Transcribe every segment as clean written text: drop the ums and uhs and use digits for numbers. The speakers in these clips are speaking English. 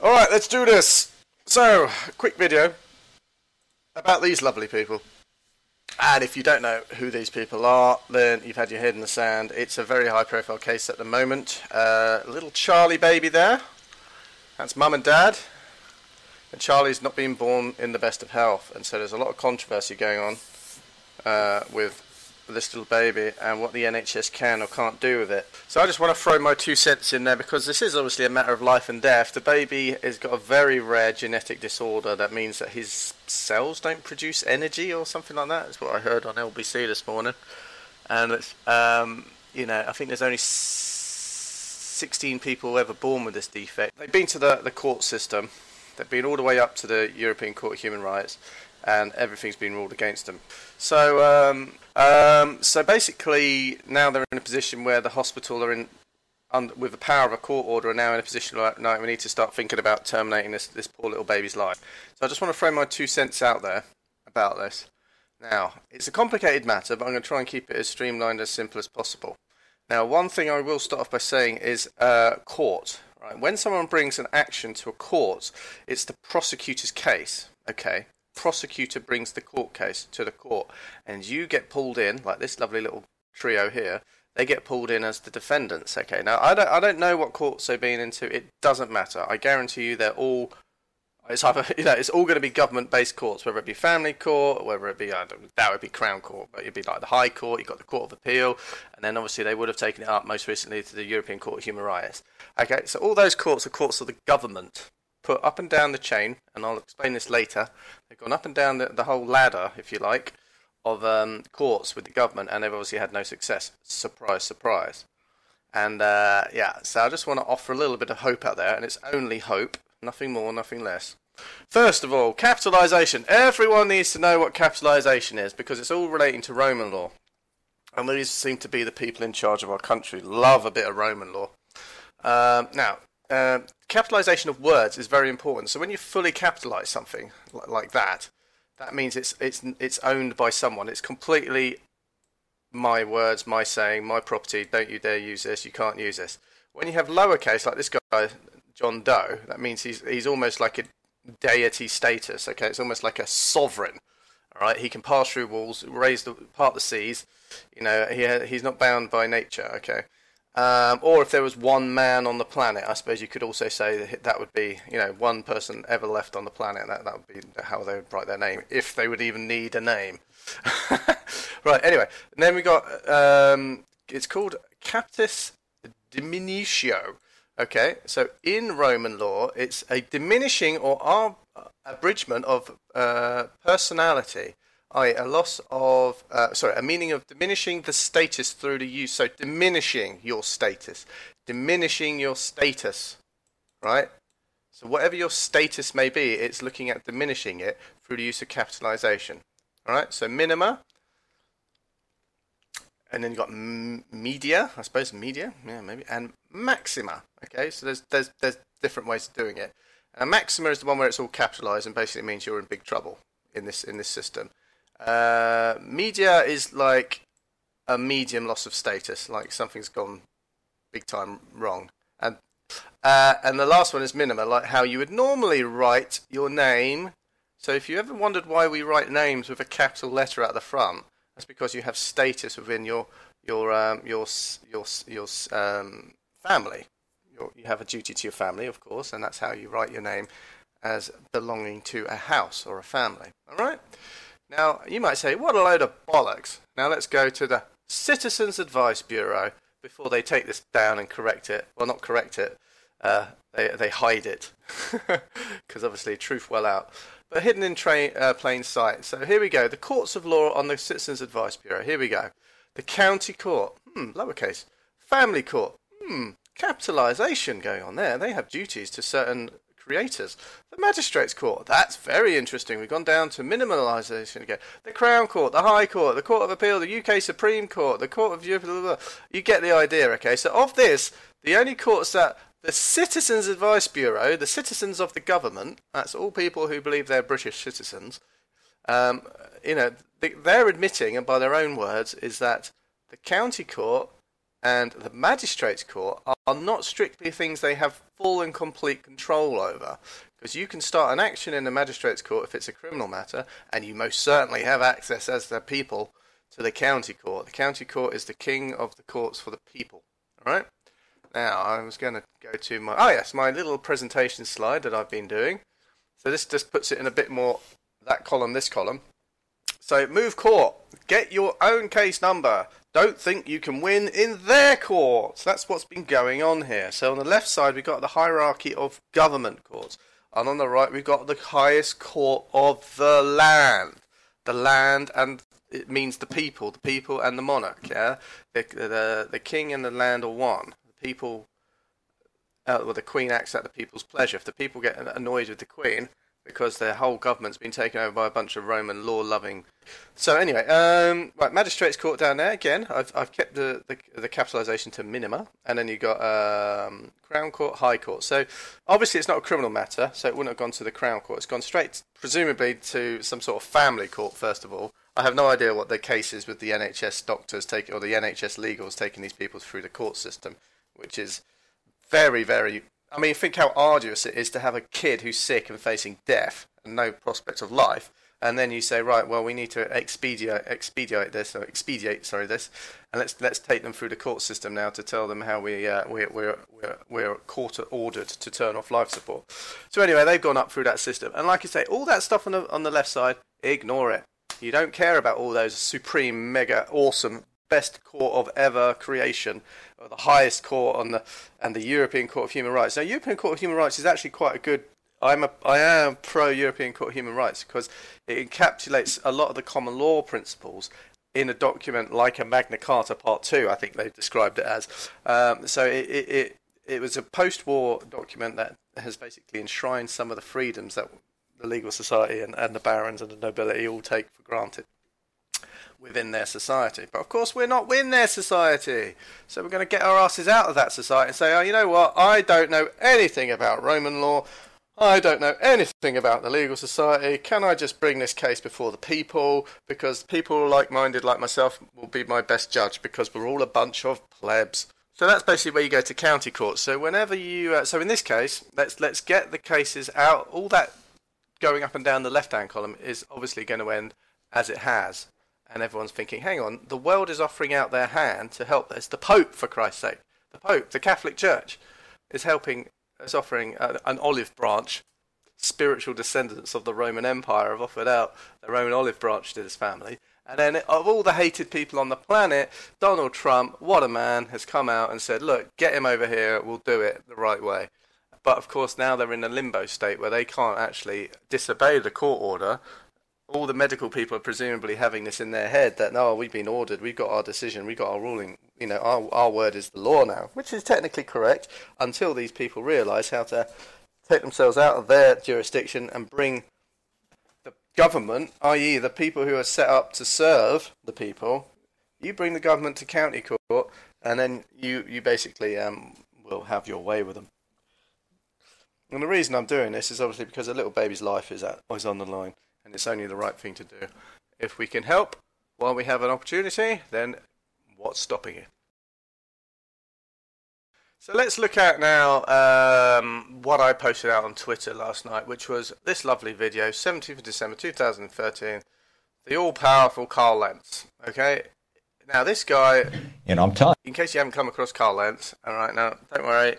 Alright, let's do this. So, quick video about these lovely people. And if you don't know who these people are, then you've had your head in the sand. It's a very high profile case at the moment. Little Charlie baby there. That's mum and dad. And Charlie's not been born in the best of health. And so there's a lot of controversy going on with this little baby and what the NHS can or can't do with it. So I just want to throw my 2 cents in there because this is obviously a matter of life and death. The baby has got a very rare genetic disorder that means that his cells don't produce energy or something like that. That's what I heard on LBC this morning. And it's, you know, I think there's only 16 people ever born with this defect. They've been to the court system. They've been all the way up to the European Court of Human Rights, and everything's been ruled against them. So, so basically, now they're in a position where the hospital are with the power of a court order, are now in a position where no, we need to start thinking about terminating this poor little baby's life. So I just want to throw my 2 cents out there about this. Now, it's a complicated matter, but I'm going to try and keep it as streamlined, as simple as possible. Now, one thing I will start off by saying is court. Right? When someone brings an action to a court, it's the prosecutor's case. Okay. Prosecutor brings the court case to the court, and you get pulled in, like this lovely little trio here. They get pulled in as the defendants. Okay, now I don't know what courts they've been into. It doesn't matter. I guarantee you, they're all. It's either, you know, it's all going to be government-based courts, whether it be family court, or whether it be that would be Crown Court, but it'd be like the High Court. You've got the Court of Appeal, and then obviously they would have taken it up most recently to the European Court of Human Rights. Okay, so all those courts are courts of the government. Put up and down the chain, and I'll explain this later. They've gone up and down the whole ladder, if you like, of courts with the government, and they've obviously had no success. Surprise, surprise. And yeah, so I just want to offer a little bit of hope out there, and it's only hope, nothing more, nothing less. First of all, capitalisation. Everyone needs to know what capitalisation is, because it's all relating to Roman law. And these seem to be the people in charge of our country. Love a bit of Roman law. Now, capitalisation of words is very important. So when you fully capitalise something like that, that means it's owned by someone. It's completely my words, my saying, my property. Don't you dare use this. You can't use this. When you have lowercase, like this guy John Doe, that means he's almost like a deity status. Okay, it's almost like a sovereign. All right, he can pass through walls, part the seas. You know, he's not bound by nature. Okay. Or if there was one man on the planet, I suppose you could also say that would be, you know, one person ever left on the planet. That would be how they would write their name, if they would even need a name. Right, anyway. And then we got, it's called Capitis Diminutio. Okay, so in Roman law, it's a diminishing or abridgment of personality. A loss of, a meaning of diminishing the status through the use. So diminishing your status, right? So whatever your status may be, it's looking at diminishing it through the use of capitalisation. All right. So minima, and then you got media, I suppose media, yeah, maybe, and maxima. Okay. So there's different ways of doing it. And maxima is the one where it's all capitalised and basically means you're in big trouble in this system. Media is like a medium loss of status, like something's gone big time wrong. And the last one is minima, like how you would normally write your name. So if you ever wondered why we write names with a capital letter at the front, that's because you have status within your family. You have a duty to your family, of course, and that's how you write your name, as belonging to a house or a family. All right. Now, you might say, what a load of bollocks. Now let's go to the Citizens Advice Bureau before they take this down and correct it. Well, not correct it. They hide it. Because obviously, truth well out. But hidden in plain sight. So here we go. The Courts of Law on the Citizens Advice Bureau. Here we go. The County Court. Lowercase. Family Court. Capitalisation going on there. They have duties to certain creators. The Magistrates Court, that's very interesting. We've gone down to minimalisation again. The Crown Court, the High Court, the Court of Appeal, the UK Supreme Court, the Court of Europe. You get the idea, okay? So of this, the only courts that the Citizens Advice Bureau, the citizens of the government, that's all people who believe they're British citizens, you know, they're admitting, and by their own words, is that the County Court and the magistrates' court are not strictly things they have full and complete control over. Because you can start an action in the magistrates' court if it's a criminal matter, and you most certainly have access as the people to the county court. The county court is the king of the courts for the people. Alright? Now, I was going to go to my little presentation slide that I've been doing. So this just puts it in a bit more, that column, this column. So, move court. Get your own case number. Don't think you can win in their courts. That's what's been going on here. So on the left side, we've got the hierarchy of government courts. And on the right, we've got the highest court of the land. The land, and it means the people and the monarch, yeah? The king and the land are one. The people, well, the queen acts at the people's pleasure. If the people get annoyed with the queen, because their whole government's been taken over by a bunch of Roman law-loving. So anyway, right, magistrates' court down there again. I've kept the capitalisation to minima, and then you got Crown Court, High Court. So obviously it's not a criminal matter, so it wouldn't have gone to the Crown Court. It's gone straight, presumably, to some sort of family court first of all. I have no idea what the case is with the NHS doctors or the NHS legals taking these people through the court system, which is very, very. I mean, think how arduous it is to have a kid who's sick and facing death and no prospect of life, and then you say, right, well, we need to expedite this, and let's take them through the court system now to tell them how we're court ordered to turn off life support. So anyway, they've gone up through that system, and like I say, all that stuff on the left side, ignore it. You don't care about all those supreme, mega, awesome, best court of ever creation, or the highest court and the European Court of Human Rights. Now, European Court of Human Rights is actually quite a good. I am pro European Court of Human Rights because it encapsulates a lot of the common law principles in a document like a Magna Carta Part 2. I think they've described it as. So it was a post-war document that has basically enshrined some of the freedoms that the legal society and the barons and the nobility all take for granted within their society. But of course we're not in their society, so we're going to get our asses out of that society and say, oh, you know what, I don't know anything about Roman law, I don't know anything about the legal society, can I just bring this case before the people, because people like-minded like myself will be my best judge, because we're all a bunch of plebs. So that's basically where you go to county court. So whenever you so in this case, let's get the cases out. All that going up and down the left-hand column is obviously going to end as it has. And everyone's thinking, hang on, the world is offering out their hand to help us. The Pope, for Christ's sake. The Pope, the Catholic Church, is offering an olive branch. Spiritual descendants of the Roman Empire have offered out the Roman olive branch to this family. And then, of all the hated people on the planet, Donald Trump, what a man, has come out and said, look, get him over here, we'll do it the right way. But, of course, now they're in a limbo state where they can't actually disobey the court order. All the medical people are presumably having this in their head that, no, we've been ordered, we've got our decision, we've got our ruling, you know, our word is the law now, which is technically correct until these people realise how to take themselves out of their jurisdiction and bring the government, i.e. the people who are set up to serve the people, you bring the government to county court and then you basically will have your way with them. And the reason I'm doing this is obviously because a little baby's life is on the line. And it's only the right thing to do. If we can help while we have an opportunity, then what's stopping it? So let's look at now what I posted out on Twitter last night, which was this lovely video, 17th of December 2013, the all-powerful Carl Lentz. Okay, now this guy, and I'm telling in case you haven't come across Carl Lentz, all right, now don't worry,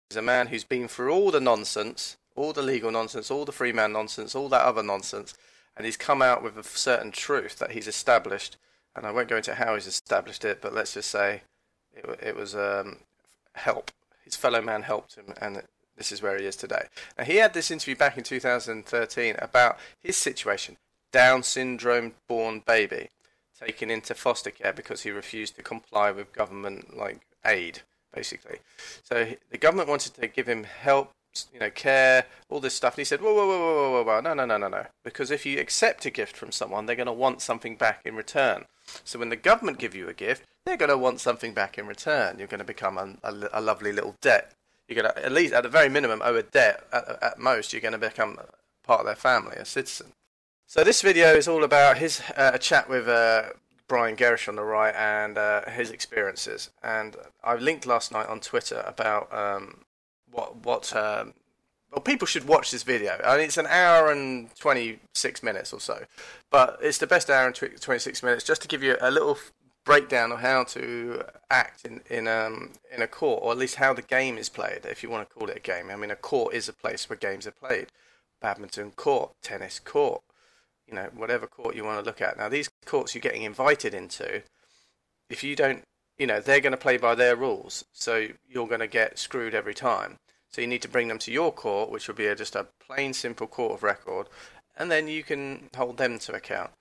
he's a man who's been through all the nonsense, all the legal nonsense, all the free man nonsense, all that other nonsense, and he's come out with a certain truth that he's established, and I won't go into how he's established it, but let's just say it was help. His fellow man helped him, and this is where he is today. Now, he had this interview back in 2013 about his situation, Down syndrome-born baby, taken into foster care because he refused to comply with government aid, basically. So the government wanted to give him help, care, all this stuff. And he said, whoa, no. Because if you accept a gift from someone, they're going to want something back in return. So when the government give you a gift, they're going to want something back in return. You're going to become a lovely little debt. You're going to, at least, at the very minimum, owe a debt. At most, you're going to become part of their family, a citizen. So this video is all about his chat with Brian Gerrish on the right and his experiences. And I linked last night on Twitter about well, people should watch this video. I mean, it's an hour and 26 minutes or so, but it's the best hour and 26 minutes just to give you a little breakdown of how to act in a court, or at least how the game is played, if you want to call it a game. I mean, a court is a place where games are played. Badminton court, tennis court, whatever court you want to look at. Now, these courts you're getting invited into, if you don't, they're going to play by their rules, so you're going to get screwed every time. So you need to bring them to your court, which will be just a plain, simple court of record, and then you can hold them to account.